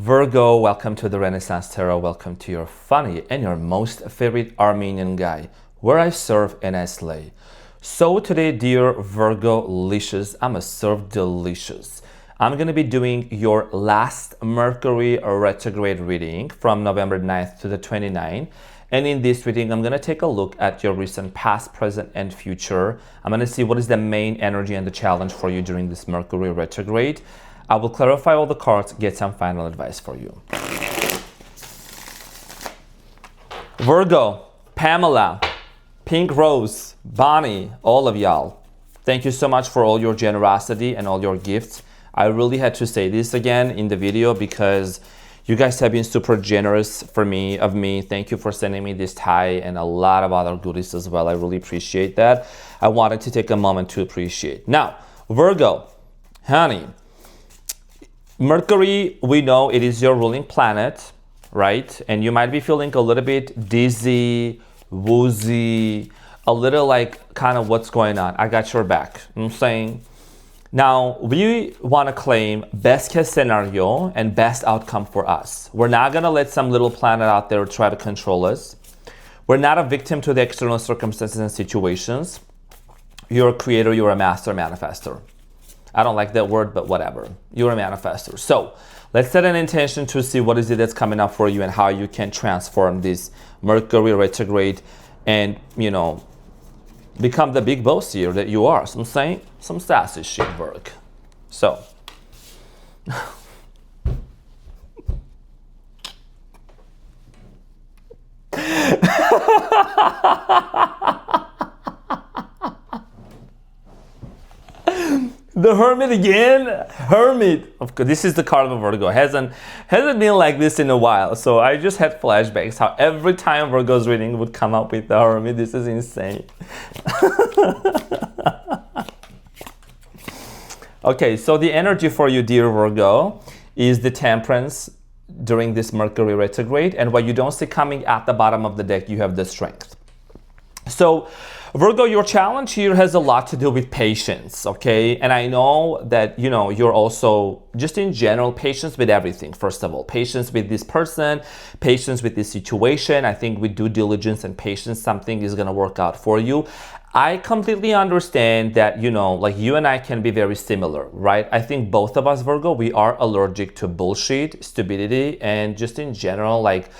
Virgo, welcome to the Renaissance Tarot. Welcome to your funny and your most favorite Armenian guy, where I serve and I slay. So today, dear Virgo licious, I'ma serve delicious. I'm gonna be doing your last Mercury retrograde reading from November 9th to the 29th. And in this reading, I'm gonna take a look at your recent past, present, and future. I'm gonna see what is the main energy and the challenge for you during this Mercury retrograde. I will clarify all the cards, get some final advice for you. Virgo, Pamela, Pink Rose, Bonnie, all of y'all, thank you so much for all your generosity and all your gifts. I really had to say this again in the video because you guys have been super generous of me. Thank you for sending me this tie and a lot of other goodies as well. I really appreciate that. I wanted to take a moment to appreciate. Now, Virgo, honey, Mercury, we know it is your ruling planet, right? And you might be feeling a little bit dizzy, woozy, a little like kind of what's going on. I got your back. You know what I'm saying? Now, we want to claim best case scenario and best outcome for us. We're not going to let some little planet out there try to control us. We're not a victim to the external circumstances and situations. You're a creator, you're a master manifester. I don't like that word, but whatever. You're a manifester. So let's set an intention to see what is it that's coming up for you and how you can transform this Mercury retrograde and, you know, become the big boss here that you are. So I'm saying some sassy shit, Virg. So. The Hermit again? Hermit. Of course, this is the card of Virgo. Hasn't been like this in a while. So I just had flashbacks how every time Virgo's reading would come up with the Hermit. This is insane. Okay, so the energy for you, dear Virgo, is the Temperance during this Mercury retrograde. And what you don't see coming at the bottom of the deck, you have the Strength. So Virgo, your challenge here has a lot to do with patience, okay? And I know that, you know, you're also, just in general, patience with everything, first of all. Patience with this person, patience with this situation. I think with due diligence and patience, something is going to work out for you. I completely understand that, you know, like you and I can be very similar, right? I think both of us, Virgo, we are allergic to bullshit, stupidity, and just in general, like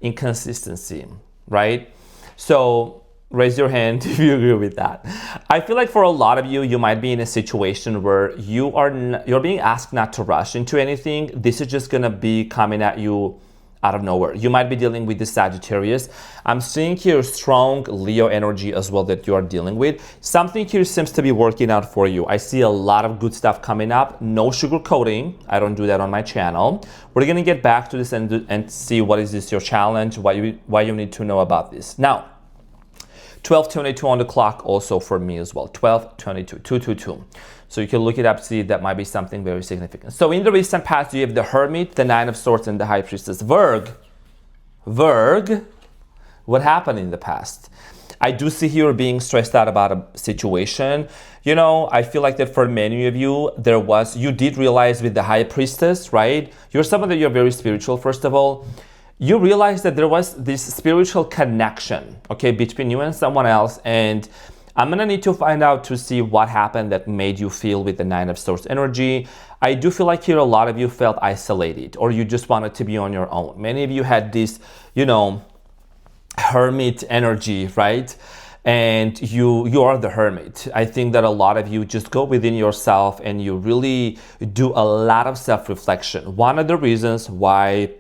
inconsistency, right? So raise your hand if you agree with that. I feel like for a lot of you, you might be in a situation where you're being asked not to rush into anything. This is just gonna be coming at you out of nowhere. You might be dealing with the Sagittarius. I'm seeing here strong Leo energy as well that you are dealing with. Something here seems to be working out for you. I see a lot of good stuff coming up. No sugarcoating. I don't do that on my channel. We're gonna get back to this and see what is this your challenge, why you need to know about this. Now, 12:22 on the clock also for me as well. 12:22, 222. So you can look it up, see that might be something very significant. So in the recent past, you have the Hermit, the Nine of Swords, and the High Priestess. Virg, what happened in the past? I do see here being stressed out about a situation. You know, I feel like that for many of you, you did realize with the High Priestess, right? You're someone that you're very spiritual, first of all. You realize that there was this spiritual connection, okay, between you and someone else. And I'm gonna need to find out to see what happened that made you feel with the Nine of Swords energy. I do feel like here a lot of you felt isolated or you just wanted to be on your own. Many of you had this, you know, hermit energy, right? And you are the hermit. I think that a lot of you just go within yourself and you really do a lot of self-reflection. One of the reasons why,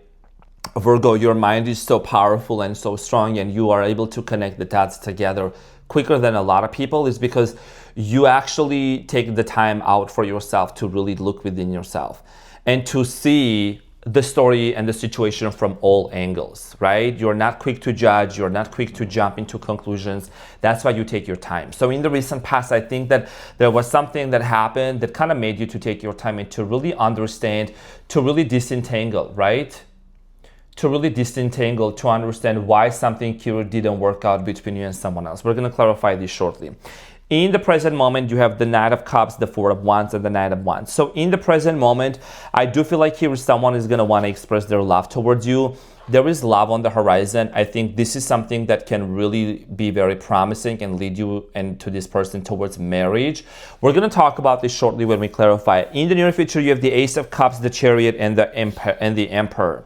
Virgo, your mind is so powerful and so strong and you are able to connect the dots together quicker than a lot of people is because you actually take the time out for yourself to really look within yourself and to see the story and the situation from all angles, right? You're not quick to judge, you're not quick to jump into conclusions. That's why you take your time. So in the recent past, I think that there was something that happened that kind of made you to take your time and to really understand, to really disentangle, right? To really disentangle, to understand why something here didn't work out between you and someone else. We're going to clarify this shortly. In the present moment, you have the Knight of Cups, the Four of Wands, and the Knight of Wands. So in the present moment, I do feel like here someone is going to want to express their love towards you. There is love on the horizon. I think this is something that can really be very promising and lead you and to this person towards marriage. We're going to talk about this shortly when we clarify. In the near future, you have the Ace of Cups, the Chariot, and the Emperor.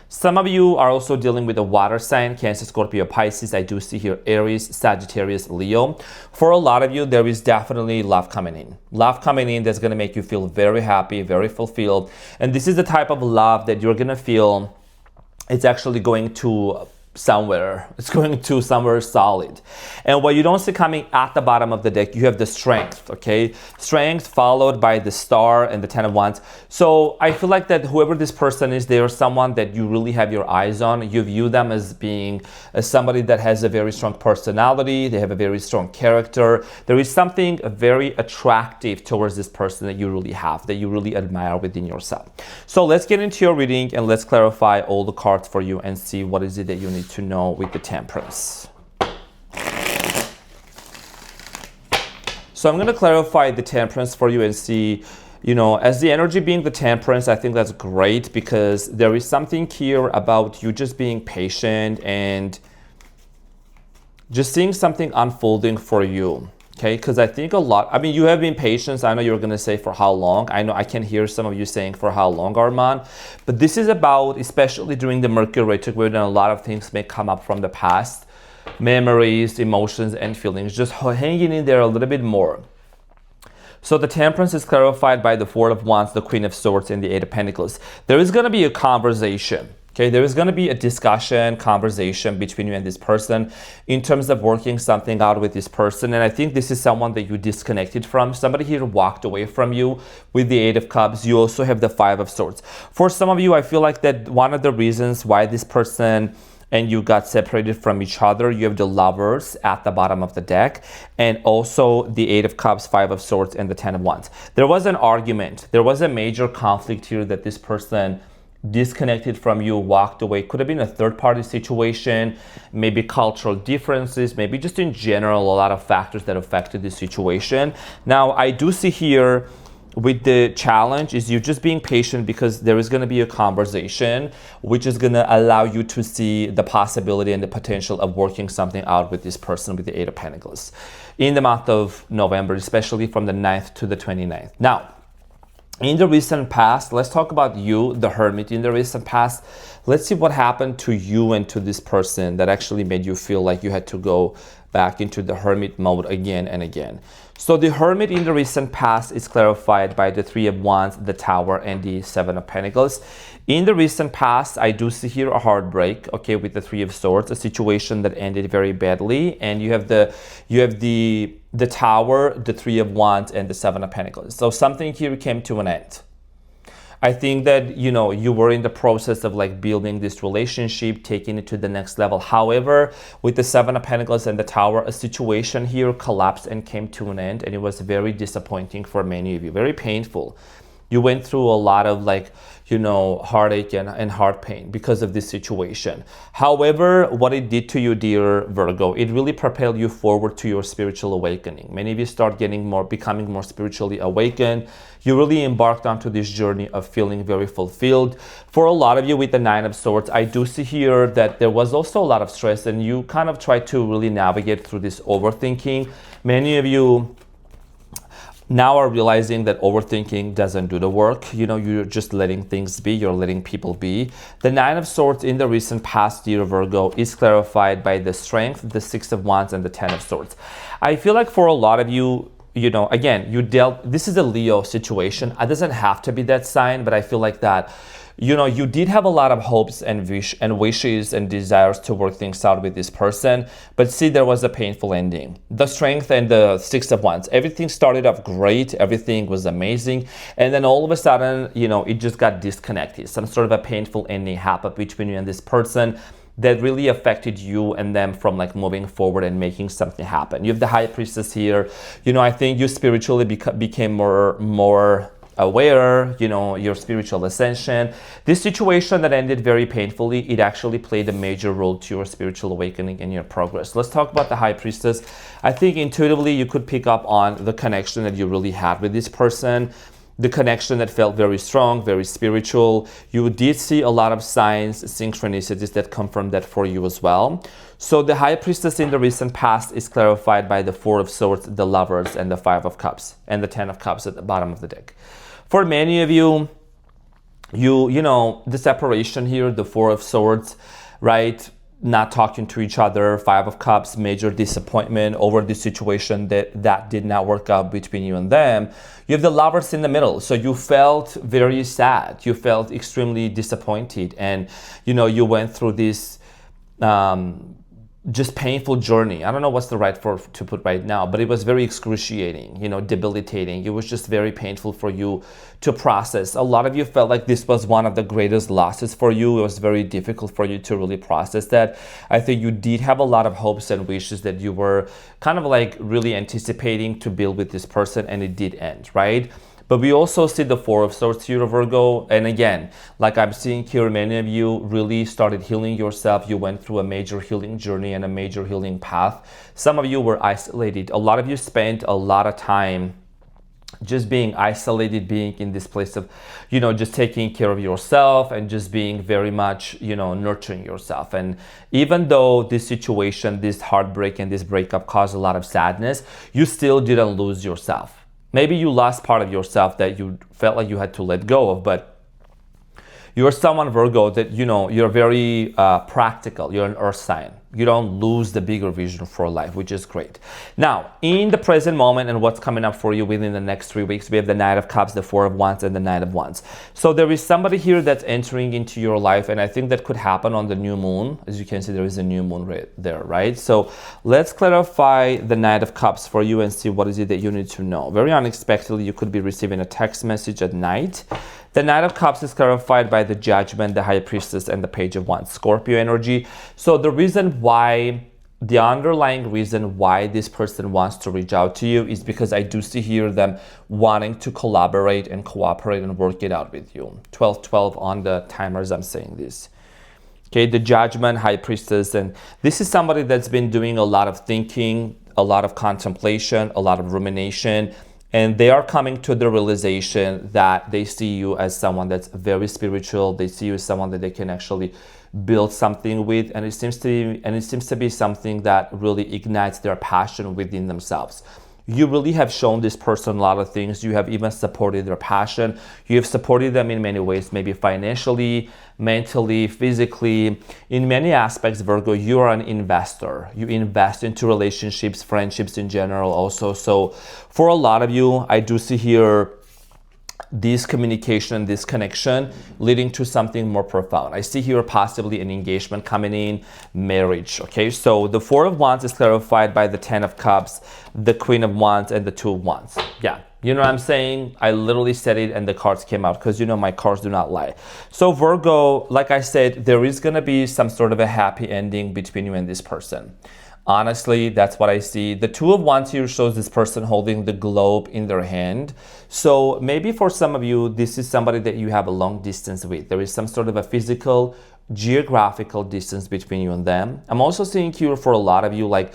Some of you are also dealing with a water sign, Cancer, Scorpio, Pisces. I do see here Aries, Sagittarius, Leo. For a lot of you, there is definitely love coming in. Love coming in that's going to make you feel very happy, very fulfilled. And this is the type of love that you're going to feel it's actually going to somewhere. It's going to somewhere solid. And what you don't see coming at the bottom of the deck, you have the Strength, okay? Strength followed by the Star and the Ten of Wands. So I feel like that whoever this person is, they are someone that you really have your eyes on. You view them as being somebody that has a very strong personality. They have a very strong character. There is something very attractive towards this person that you really have, that you really admire within yourself. So let's get into your reading and let's clarify all the cards for you and see what is it that you need to know with the Temperance. So I'm going to clarify the Temperance for you and see, you know, as the energy being the Temperance, I think that's great because there is something here about you just being patient and just seeing something unfolding for you. Okay, because I think a lot, I mean, you have been patient. I know you're going to say for how long. I know I can hear some of you saying for how long, Arman. But this is about, especially during the Mercury retrograde, and a lot of things may come up from the past. Memories, emotions, and feelings. Just hanging in there a little bit more. So the Temperance is clarified by the Four of Wands, the Queen of Swords, and the Eight of Pentacles. There is going to be a conversation. Okay, there is going to be a discussion, conversation between you and this person in terms of working something out with this person. And I think this is someone that you disconnected from. Somebody here walked away from you with the Eight of Cups. You also have the Five of Swords. For some of you, I feel like that one of the reasons why this person and you got separated from each other, you have the Lovers at the bottom of the deck, and also the Eight of Cups, Five of Swords, and the Ten of Wands. There was an argument. There was a major conflict here that this person disconnected from you, walked away. Could have been a third-party situation, maybe cultural differences, maybe just in general a lot of factors that affected this situation. Now, I do see here with the challenge is you just being patient because there is going to be a conversation which is going to allow you to see the possibility and the potential of working something out with this person with the Eight of Pentacles in the month of November, especially from the 9th to the 29th. Now, in the recent past, let's talk about you, the Hermit. In the recent past, let's see what happened to you and to this person that actually made you feel like you had to go back into the Hermit mode again and again. So the Hermit in the recent past is clarified by the Three of Wands, the Tower, and the Seven of Pentacles. In the recent past, I do see here a heartbreak, okay, with the Three of Swords, a situation that ended very badly, and you have the Tower, the Three of Wands, and the Seven of Pentacles. So something here came to an end. I think that, you know, you were in the process of like building this relationship, taking it to the next level. However, with the Seven of Pentacles and the Tower, a situation here collapsed and came to an end, and it was very disappointing for many of you, very painful. You went through a lot of like, you know, heartache and heart pain because of this situation. However, what it did to you, dear Virgo, it really propelled you forward to your spiritual awakening. Many of you start becoming more spiritually awakened. You really embarked onto this journey of feeling very fulfilled. For a lot of you with the Nine of Swords, I do see here that there was also a lot of stress and you kind of tried to really navigate through this overthinking. Many of you now are realizing that overthinking doesn't do the work. You know, you're just letting things be, you're letting people be. The Nine of Swords in the recent past, dear Virgo, is clarified by the Strength, the Six of Wands, and the Ten of Swords. I feel like for a lot of you, you know, again, this is a Leo situation. It doesn't have to be that sign, but I feel like that, you know, you did have a lot of hopes and wishes and desires to work things out with this person, but see, there was a painful ending. The Strength and the Six of Wands, everything started off great, everything was amazing, and then all of a sudden, you know, it just got disconnected. Some sort of a painful ending happened between you and this person that really affected you and them from like moving forward and making something happen. You have the High Priestess here. You know, I think you spiritually became more aware, you know, your spiritual ascension. This situation that ended very painfully, it actually played a major role to your spiritual awakening and your progress. Let's talk about the High Priestess. I think intuitively you could pick up on the connection that you really had with this person, the connection that felt very strong, very spiritual. You did see a lot of signs, synchronicities that confirm that for you as well. So the High Priestess in the recent past is clarified by the Four of Swords, the Lovers, and the Five of Cups, and the Ten of Cups at the bottom of the deck. For many of you, you know, the separation here, the Four of Swords, right? Not talking to each other, Five of Cups, major disappointment over the situation that did not work out between you and them. You have the Lovers in the middle. So you felt very sad. You felt extremely disappointed. And, you know, you went through this just painful journey. I don't know what's the right word to put right now, but it was very excruciating, you know, debilitating. It was just very painful for you to process. A lot of you felt like this was one of the greatest losses for you. It was very difficult for you to really process that. I think you did have a lot of hopes and wishes that you were kind of like really anticipating to build with this person, and it did end, right? But we also see the Four of Swords here, Virgo. And again, like I'm seeing here, many of you really started healing yourself. You went through a major healing journey and a major healing path. Some of you were isolated. A lot of you spent a lot of time just being isolated, being in this place of, you know, just taking care of yourself and just being very much, you know, nurturing yourself. And even though this situation, this heartbreak and this breakup caused a lot of sadness, you still didn't lose yourself. Maybe you lost part of yourself that you felt like you had to let go of, but you're someone, Virgo, that, you know, you're very practical. You're an earth sign. You don't lose the bigger vision for life, which is great. Now, in the present moment and what's coming up for you within the next 3 weeks, we have the Knight of Cups, the Four of Wands, and the Knight of Wands. So there is somebody here that's entering into your life, and I think that could happen on the new moon. As you can see, there is a new moon right there, right? So let's clarify the Knight of Cups for you and see what is it that you need to know. Very unexpectedly, you could be receiving a text message at night. The Knight of Cups is clarified by the Judgment, the High Priestess, and the Page of Wands, Scorpio energy. So the reason why, the underlying reason why this person wants to reach out to you is because I do see here them wanting to collaborate and cooperate and work it out with you. 12-12 on the timers, I'm saying this. Okay, the Judgment, High Priestess, and this is somebody that's been doing a lot of thinking, a lot of contemplation, a lot of rumination, and they are coming to the realization that they see you as someone that's very spiritual. They see you as someone that they can actually build something with, and it seems to be something that really ignites their passion within themselves. You really have shown this person a lot of things. You have even supported their passion. You have supported them in many ways, maybe financially, mentally, physically. In many aspects, Virgo, you are an investor. You invest into relationships, friendships in general also. So for a lot of you, I do see here this communication, this connection leading to something more profound. I see here possibly an engagement coming in, marriage, okay? So the Four of Wands is clarified by the Ten of Cups, the Queen of Wands, and the Two of Wands. Yeah, you know what I'm saying? I literally said it and the cards came out because, you know, my cards do not lie. So Virgo, like I said, there is going to be some sort of a happy ending between you and this person. Honestly, that's what I see. The Two of Wands here shows this person holding the globe in their hand. So maybe for some of you, this is somebody that you have a long distance with. There is some sort of a physical, geographical distance between you and them. I'm also seeing here for a lot of you, like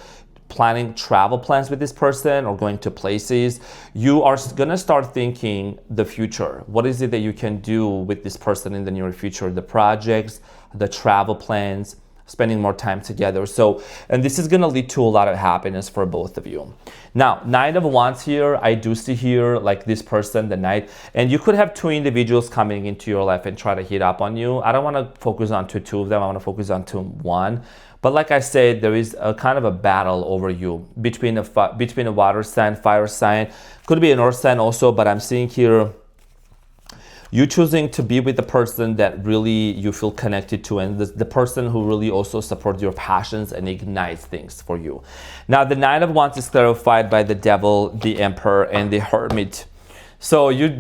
planning travel plans with this person or going to places. You are going to start thinking the future. What is it that you can do with this person in the near future? The projects, the travel plans, spending more time together. So, and this is going to lead to a lot of happiness for both of you. Now, Knight of Wands here, I do see here like this person, the Knight, and you could have two individuals coming into your life and try to hit up on you. I don't want to focus on two of them. I want to focus on one. But like I said, there is a kind of a battle over you between a water sign, fire sign, could be an earth sign also, but I'm seeing here you choosing to be with the person that really you feel connected to, and the person who really also supports your passions and ignites things for you. Now, the Knight of Wands is clarified by the Devil, the Emperor, and the Hermit. So you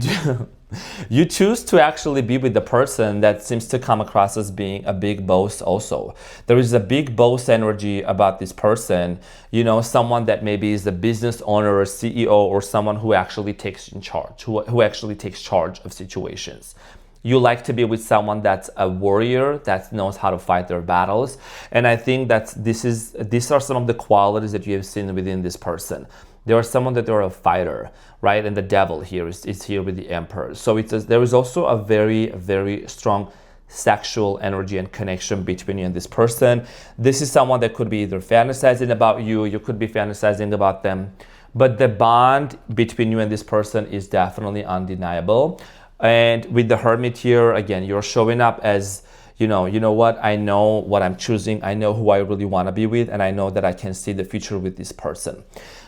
You choose to actually be with the person that seems to come across as being a big boss also. There is a big boss energy about this person, you know, someone that maybe is a business owner or CEO or someone who actually takes in charge, who actually takes charge of situations. You like to be with someone that's a warrior, that knows how to fight their battles. And I think that these are some of the qualities that you have seen within this person. There are someone that they're a fighter, right? And the devil here is here with the emperor. So there is also a very, very strong sexual energy and connection between you and this person. This is someone that could be either fantasizing about you, you could be fantasizing about them. But the bond between you and this person is definitely undeniable. And with the Hermit here, again, you're showing up as, you know what, I know what I'm choosing, I know who I really want to be with, and I know that I can see the future with this person.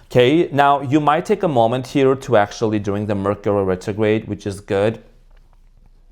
Okay, now you might take a moment here to actually, during the Mercury retrograde, which is good,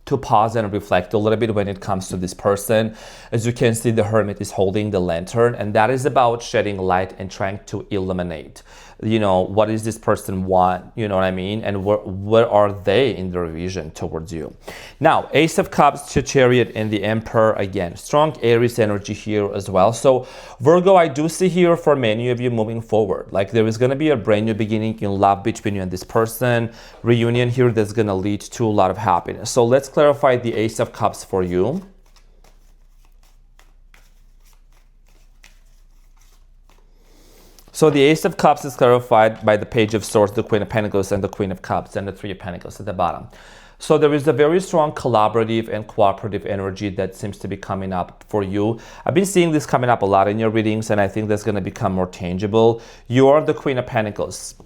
to pause and reflect a little bit when it comes to this person. As you can see, the Hermit is holding the lantern, and that is about shedding light and trying to illuminate, you know, what does this person want, you know what I mean, and where are they in their vision towards you. Now, Ace of Cups to Chariot and the Emperor, again, strong Aries energy here as well. So Virgo, I do see here for many of you moving forward, like there is going to be a brand new beginning in love between you and this person, reunion here that's going to lead to a lot of happiness. So let's clarify the Ace of Cups for you. So the Ace of Cups is clarified by the Page of Swords, the Queen of Pentacles, and the Queen of Cups, and the Three of Pentacles at the bottom. So there is a very strong collaborative and cooperative energy that seems to be coming up for you. I've been seeing this coming up a lot in your readings, and I think that's going to become more tangible. You are the Queen of Pentacles.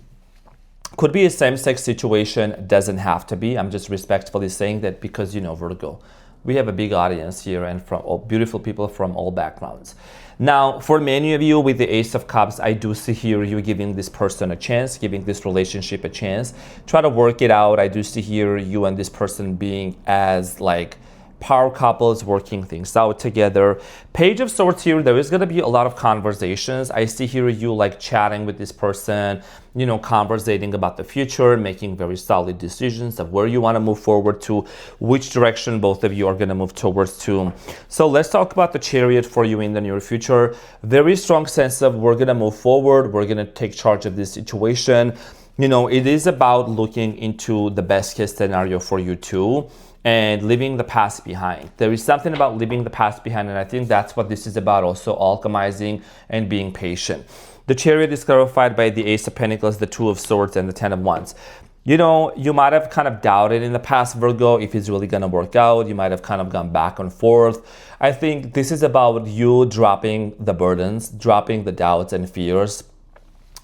Could be a same-sex situation, doesn't have to be. I'm just respectfully saying that because, you know, Virgo, we have a big audience here and from all beautiful people from all backgrounds. Now, for many of you with the Ace of Cups, I do see here you giving this person a chance, giving this relationship a chance. Try to work it out. I do see here you and this person being as like power couples, working things out together. Page of Swords here, there is going to be a lot of conversations. I see here you like chatting with this person, you know, conversating about the future, making very solid decisions of where you want to move forward to, which direction both of you are going to move towards to. So let's talk about the Chariot for you in the near future. Very strong sense of we're going to move forward, we're going to take charge of this situation. You know, it is about looking into the best case scenario for you too, and leaving the past behind. There is something about leaving the past behind, and I think that's what this is about, also alchemizing and being patient. The Chariot is clarified by the Ace of Pentacles, the Two of Swords, and the Ten of Wands. You know, you might have kind of doubted in the past, Virgo, if it's really going to work out. You might have kind of gone back and forth. I think this is about you dropping the burdens, dropping the doubts and fears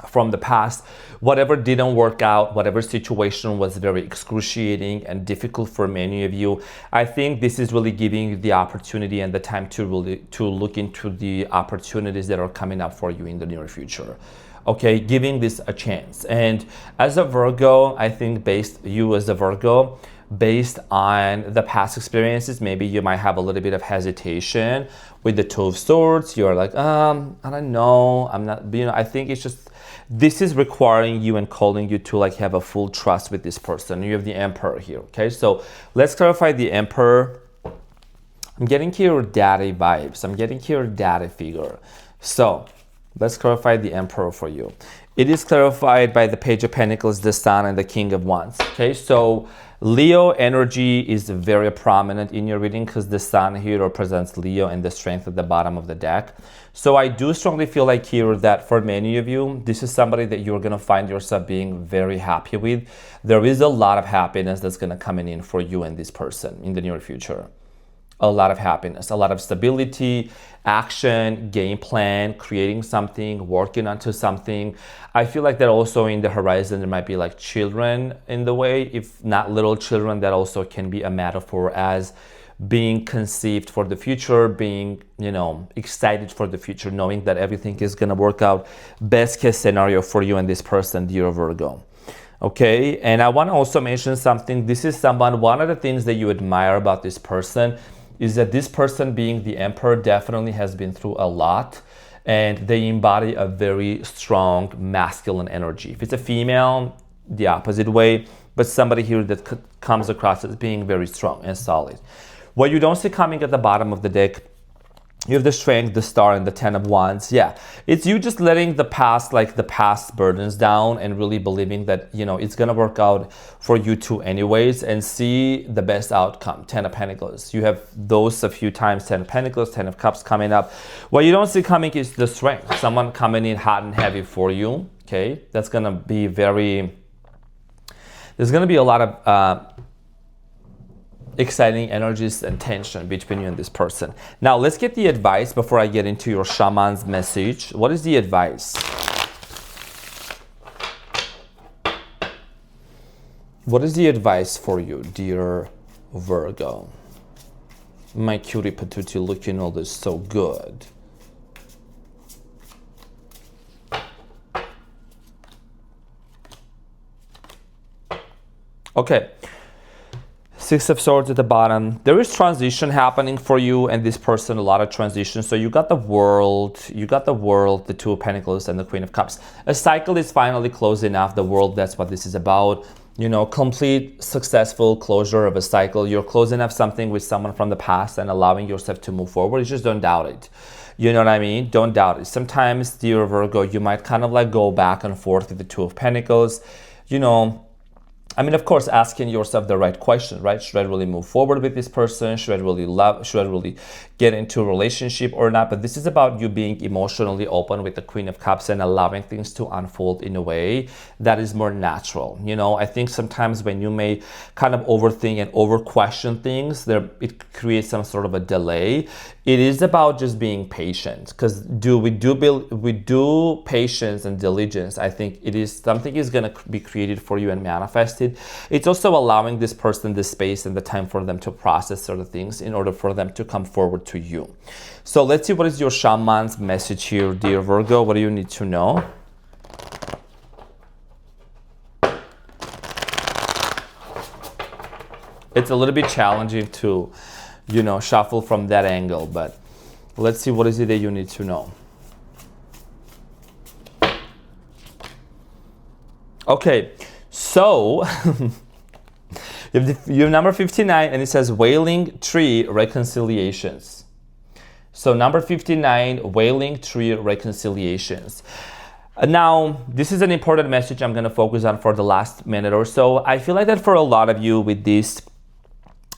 from the past. Whatever didn't work out, whatever situation was very excruciating and difficult for many of you, I think this is really giving you the opportunity and the time to really look into the opportunities that are coming up for you in the near future. Okay, giving this a chance. And as a Virgo, I think based on the past experiences, maybe you might have a little bit of hesitation with the Two of Swords. You're like, I don't know, I'm not, you know, I think it's just, this is requiring you and calling you to like have a full trust with this person. You have the Emperor here, okay? So let's clarify the Emperor. I'm getting here daddy vibes. I'm getting here daddy figure. So let's clarify the Emperor for you. It is clarified by the Page of Pentacles, the Sun, and the King of Wands, okay? So Leo energy is very prominent in your reading because the Sun here represents Leo and the strength at the bottom of the deck. So I do strongly feel like here that for many of you, this is somebody that you're going to find yourself being very happy with. There is a lot of happiness that's going to come in for you and this person in the near future. A lot of happiness, a lot of stability, action, game plan, creating something, working onto something. I feel like that also in the horizon, there might be like children in the way, if not little children, that also can be a metaphor as being conceived for the future, being, you know, excited for the future, knowing that everything is going to work out best case scenario for you and this person, dear Virgo. Okay, and I want to also mention something. This is someone, one of the things that you admire about this person is that this person, being the Emperor, definitely has been through a lot, and they embody a very strong masculine energy. If it's a female, the opposite way. but somebody here that comes across as being very strong and solid. What you don't see coming at the bottom of the deck, you have the Strength, the Star, and the Ten of Wands. Yeah, it's you just letting the past, like the past burdens down, and really believing that, you know, it's gonna work out for you two anyways, and see the best outcome. Ten of Pentacles. You have those a few times. Ten of Pentacles, Ten of Cups coming up. What you don't see coming is the Strength. Someone coming in hot and heavy for you. Okay, that's gonna be very. There's gonna be a lot of exciting energies and tension between you and this person. Now let's get the advice before I get into your shaman's message. What is the advice? What is the advice for you, dear Virgo? My cutie patootie looking all this so good. Okay. Six of Swords at the bottom. There is transition happening for you and this person, a lot of transition. So you got the World, the Two of Pentacles, and the Queen of Cups. A cycle is finally closing off. The World, that's what this is about. You know, complete successful closure of a cycle. You're closing off something with someone from the past and allowing yourself to move forward. You just don't doubt it. You know what I mean? Don't doubt it. Sometimes, dear Virgo, you might kind of like go back and forth with the Two of Pentacles. You know, I mean, of course, asking yourself the right question, right? Should I really move forward with this person? Should I really love? Should I really get into a relationship or not? But this is about you being emotionally open with the Queen of Cups and allowing things to unfold in a way that is more natural. You know, I think sometimes when you may kind of overthink and over question things, it creates some sort of a delay. It is about just being patient, because we do patience and diligence. I think it is something is going to be created for you and manifested. It's also allowing this person the space and the time for them to process certain things in order for them to come forward to you. So let's see, what is your shaman's message here, dear Virgo? What do you need to know? It's a little bit challenging to, you know, shuffle from that angle, but let's see, what is it that you need to know? Okay, so you have number 59, and it says Wailing Tree Reconciliations. So number 59, Wailing Tree Reconciliations. Now, this is an important message I'm going to focus on for the last minute or so. I feel like that for a lot of you with this,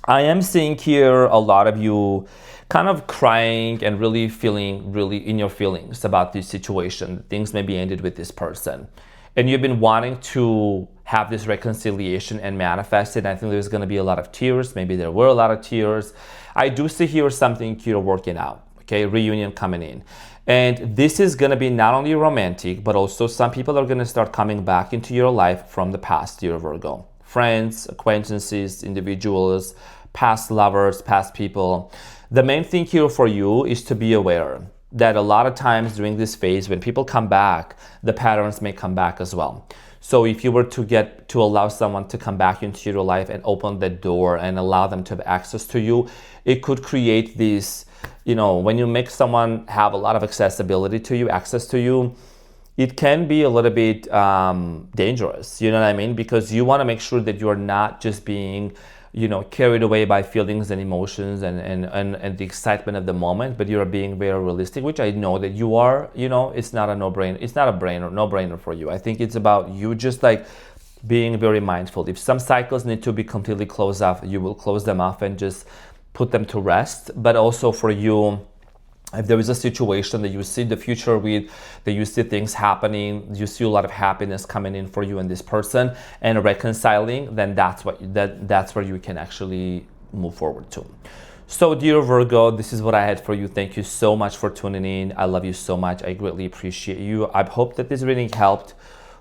I am seeing here a lot of you kind of crying and really feeling really in your feelings about this situation. Things may be ended with this person, and you've been wanting to have this reconciliation and manifest it. I think there's going to be a lot of tears. Maybe there were a lot of tears. I do see here something here working out. Okay, reunion coming in. And this is going to be not only romantic, but also some people are going to start coming back into your life from the past, dear Virgo. Friends, acquaintances, individuals, past lovers, past people. The main thing here for you is to be aware that a lot of times during this phase, when people come back, the patterns may come back as well. So if you were to allow someone to come back into your life and open the door and allow them to have access to you, it could create this, you know, when you make someone have a lot of accessibility to you, access to you, it can be a little bit dangerous, you know what I mean? Because you want to make sure that you're not just being, you know, carried away by feelings and emotions and the excitement of the moment, but you're being very realistic, which I know that you are. You know, it's not a no-brainer. It's not a no-brainer for you. I think it's about you just like being very mindful. If some cycles need to be completely closed off, you will close them off and just put them to rest. But also for you, if there is a situation that you see the future with, that you see things happening, you see a lot of happiness coming in for you and this person and reconciling, then that's where you can actually move forward to. So dear Virgo, this is what I had for you. Thank you so much for tuning in. I love you so much. I greatly appreciate you. I hope that this reading helped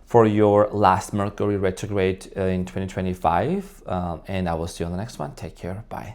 for your last Mercury retrograde in 2025. And I will see you on the next one. Take care. Bye.